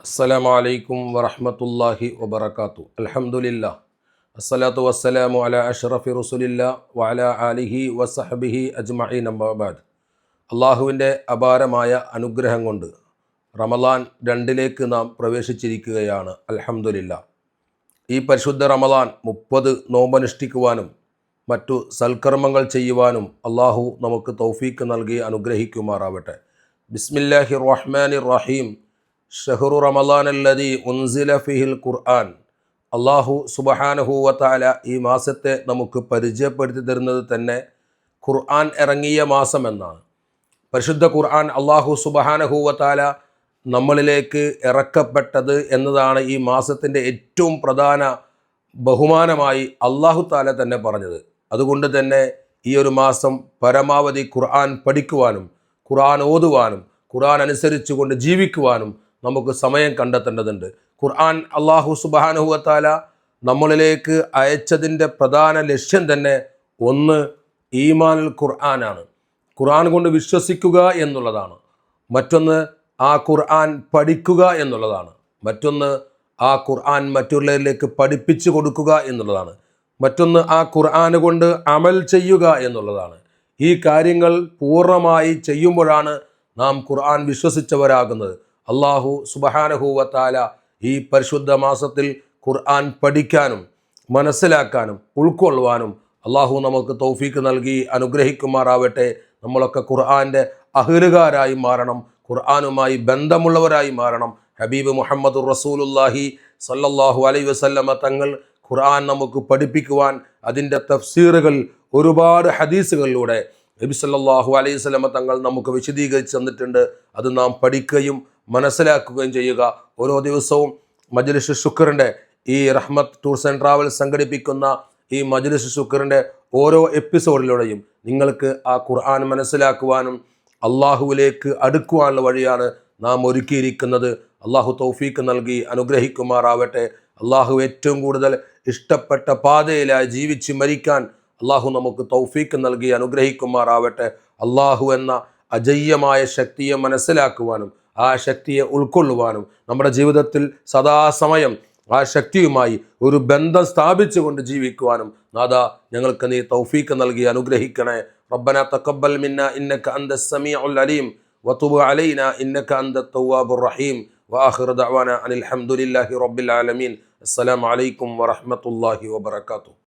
അസ്സലാമു അലൈക്കും വറഹ്മത്തുള്ളാഹി വബറകാതുഹു. അൽഹംദുലില്ലാഹ് അസ്സലാത്തു വസ്സലാമു അലാ അഷ്റഫി റസൂലില്ലാഹ് വഅലാ ആലിഹി വസഹ്ബിഹി അജ്മഈൻ അമ്മാ ബഅദ്. അള്ളാഹുവിൻ്റെ അപാരമായ അനുഗ്രഹം കൊണ്ട് റമളാൻ 2 നാം പ്രവേശിച്ചിരിക്കുകയാണ്. അൽഹംദുലില്ലാഹ്. ഈ പരിശുദ്ധ റമളാൻ 30 നോമ്പനുഷ്ഠിക്കുവാനും മറ്റു സൽക്കർമ്മങ്ങൾ ചെയ്യുവാനും അള്ളാഹു നമുക്ക് തൗഫീക്ക് നൽകി അനുഗ്രഹിക്കുമാറാവട്ടെ. ബിസ്മില്ലാഹിർ റഹ്മാനിർ റഹീം. ഷഹ്റു റമളാൻ അല്ലദീ ഉൻസില ഫിഹിൽ ഖുർആൻ. അള്ളാഹു സുബ്ഹാനഹു വ തആല ഈ മാസത്തെ നമുക്ക് പരിചയപ്പെടുത്തി തരുന്നത് തന്നെ ഖുർആൻ ഇറങ്ങിയ മാസം എന്നാണ്. പരിശുദ്ധ ഖുർആൻ അള്ളാഹു സുബ്ഹാനഹു വ തആല നമ്മളിലേക്ക് ഇറക്കപ്പെട്ടത് എന്നതാണ് ഈ മാസത്തിൻ്റെ ഏറ്റവും പ്രധാന ബഹുമാനമായി അള്ളാഹു തആല തന്നെ പറഞ്ഞത്. അതുകൊണ്ട് തന്നെ ഈ ഒരു മാസം പരമാവധി ഖുർആൻ പഠിക്കുവാനും ഖുർആൻ ഓതുവാനും ഖുർആൻ അനുസരിച്ചു കൊണ്ട് ജീവിക്കുവാനും നമുക്ക് സമയം കണ്ടെത്തേണ്ടതുണ്ട്. ഖുർആൻ അള്ളാഹു സുബ്ഹാനഹു വ തആല നമ്മളിലേക്ക് അയച്ചതിൻ്റെ പ്രധാന ലക്ഷ്യം തന്നെ ഒന്ന് ഈമാനുൽ ഖുർആനാണ്. ഖുർആൻ കൊണ്ട് വിശ്വസിക്കുക എന്നുള്ളതാണ്. മറ്റൊന്ന് ആ ഖുർആൻ പഠിക്കുക എന്നുള്ളതാണ്. മറ്റൊന്ന് ആ ഖുർആൻ മറ്റുള്ളവരിലേക്ക് പഠിപ്പിച്ചു കൊടുക്കുക എന്നുള്ളതാണ്. മറ്റൊന്ന് ആ ഖുർആൻ കൊണ്ട് അമൽ ചെയ്യുക എന്നുള്ളതാണ്. ഈ കാര്യങ്ങൾ പൂർണ്ണമായി ചെയ്യുമ്പോഴാണ് നാം ഖുർആൻ വിശ്വസിച്ചവരാകുന്നത്. അള്ളാഹു സുബ്ഹാനഹു വ തആല ഈ പരിശുദ്ധ മാസത്തിൽ ഖുർആൻ പഠിക്കാനും മനസ്സിലാക്കാനും ഉൾക്കൊള്ളുവാനും അള്ളാഹു നമുക്ക് തൗഫീക്ക് നൽകി അനുഗ്രഹിക്കുമാറാവട്ടെ. നമ്മളൊക്കെ ഖുർആൻ്റെ അഹ്ലുകാരായി മാറണം, ഖുർആനുമായി ബന്ധമുള്ളവരായി മാറണം. ഹബീബ് മുഹമ്മദുർ റസൂലുള്ളാഹി സ്വല്ലല്ലാഹു അലൈഹി വസല്ലമ തങ്ങൾ ഖുർആൻ നമുക്ക് പഠിപ്പിക്കുവാൻ അതിൻ്റെ തഫ്സീറുകൾ ഒരുപാട് ഹദീസുകളിലൂടെ നബി സല്ലല്ലാഹു അലൈഹി വസല്ലമ തങ്ങൾ നമുക്ക് വിശദീകരിച്ച് തന്നിട്ടുണ്ട്. അത് നാം പഠിക്കുകയും മനസ്സിലാക്കുകയും ചെയ്യുക. ഓരോ ദിവസവും മജ്ലിസ് ശുക്റിൻ്റെ ഈ റഹ്മത്ത് ടൂർസ് ആൻഡ് ട്രാവൽസ് സംഘടിപ്പിക്കുന്ന ഈ മജ്ലിസ് ശുക്റിൻ്റെ ഓരോ എപ്പിസോഡിലൂടെയും നിങ്ങൾക്ക് ആ ഖുർആൻ മനസ്സിലാക്കുവാനും അള്ളാഹുവിലേക്ക് അടുക്കുവാനുള്ള വഴിയാണ് നാം ഒരുക്കിയിരിക്കുന്നത്. അള്ളാഹു തൗഫീക്ക് നൽകി അനുഗ്രഹിക്കുമാറാവട്ടെ. അള്ളാഹു ഏറ്റവും കൂടുതൽ ഇഷ്ടപ്പെട്ട പാതയിലായി ജീവിച്ച് മരിക്കാൻ അള്ളാഹു നമുക്ക് തൗഫീക്ക് നൽകി അനുഗ്രഹിക്കുമാറാവട്ടെ. അള്ളാഹു എന്ന അജയ്യമായ ശക്തിയെ മനസ്സിലാക്കുവാനും ആ ശക്തിയെ ഉൾക്കൊള്ളുവാനും നമ്മുടെ ജീവിതത്തിൽ സദാസമയം ആ ശക്തിയുമായി ഒരു ബന്ധം സ്ഥാപിച്ചുകൊണ്ട് ജീവിക്കുവാനും നാഥാ ഞങ്ങൾക്ക് നീ തൗഫീക്ക് നൽകി അനുഗ്രഹിക്കണേ. റബ്ബനാ തഖബ്ബൽ മിന്നാ ഇന്നക അന്തസ് സമീഉൽ അലീം വതുബ് അലൈനാ ഇന്നക അന്തത് തവ്വാബുർ റഹീം വആഖിറു ദഅവാനാ അനിൽ ഹംദുലില്ലാഹി റബ്ബിൽ ആലമീൻ. അസ്സലാമു അലൈക്കും വറഹ്മത്തുള്ളാഹി വബറകാതുഹു.